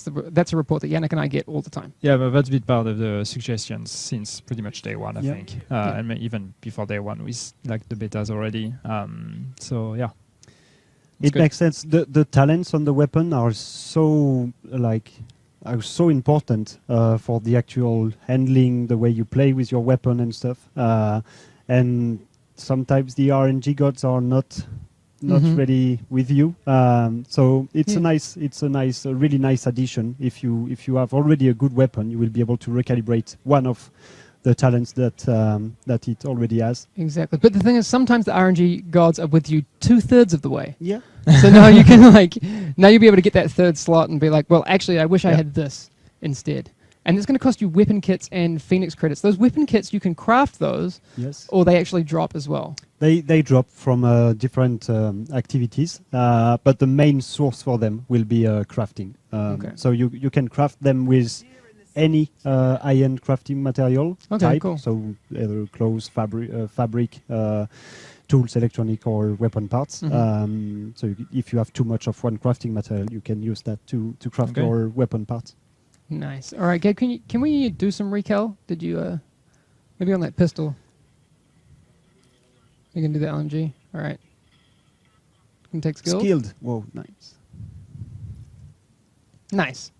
that's a report that Yannick and I get all the time. Yeah, but that's been part of the suggestions since pretty much day one, I think, and even before day one with like the betas already. So yeah, it makes sense. The talents on the weapon are so important for the actual handling, the way you play with your weapon and stuff. And sometimes the RNG gods are not ready with you. So it's a really nice addition. If you have already a good weapon, you will be able to recalibrate one of the talents that it already has. Exactly. But the thing is, sometimes the RNG gods are with you 2/3 of the way. Yeah. So now you can now you'll be able to get that third slot and be like, well, actually, I wish I had this instead. And it's going to cost you weapon kits and Phoenix credits. Those weapon kits, you can craft those, or they actually drop as well. They drop from different activities, but the main source for them will be crafting. So you can craft them with any high-end crafting material type. Cool. So either clothes, fabric, tools, electronic, or weapon parts. So if you have too much of one crafting material, you can use that to craft your weapon parts. Nice. All right, Gabe, can we do some recal? Did you maybe on that pistol? You can do the LMG. All right. You can take skilled. Skilled. Whoa, nice. Nice.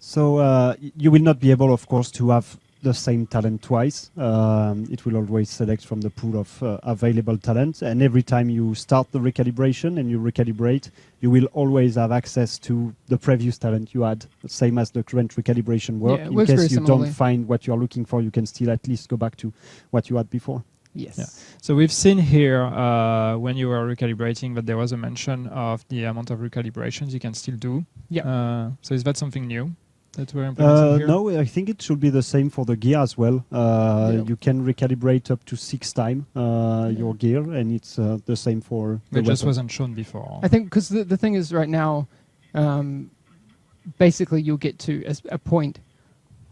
So you will not be able, of course, to have the same talent twice. It will always select from the pool of available talent, and every time you start the recalibration and you recalibrate, you will always have access to the previous talent you had, same as the current recalibration work. Yeah, in case you don't find what you're looking for, you can still at least go back to what you had before. Yes. Yeah. So we've seen here when you were recalibrating that there was a mention of the amount of recalibrations you can still do. Yeah. So is that something new that we're implementing here? No, I think it should be the same for the gear as well. You can recalibrate up to 6 times your gear, and it's the same for the It just weapon. wasn't shown before. I think because the thing is right now, basically you'll get to a point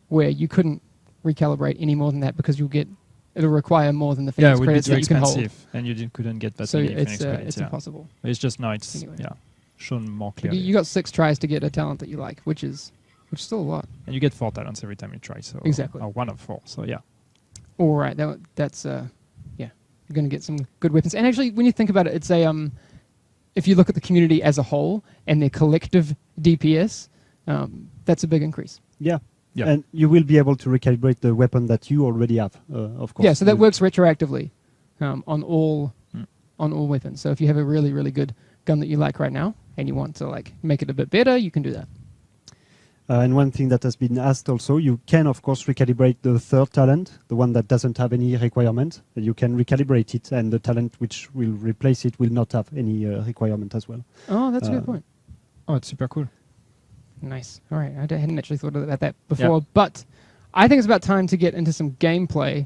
where you couldn't recalibrate any more than that because it'll require more than the Phoenix credits that you can hold. And you couldn't get that So many Phoenix credits. it's impossible. It's just now it's shown more clearly. You got 6 tries to get a talent that you like, which is still a lot. And you get 4 talents every time you try. So exactly. Or 1 of 4. So yeah. All right. That's you're going to get some good weapons. And actually, when you think about it, it's if you look at the community as a whole and their collective DPS, that's a big increase. Yeah. And you will be able to recalibrate the weapon that you already have, of course. Yeah, so that works retroactively on all weapons. So if you have a really, really good gun that you like right now and you want to make it a bit better, you can do that. And one thing that has been asked also, you can, of course, recalibrate the third talent, the one that doesn't have any requirement. You can recalibrate it, and the talent which will replace it will not have any requirement as well. Oh, that's a good point. Oh, it's super cool. Nice. All right. I hadn't actually thought about that before, but I think it's about time to get into some gameplay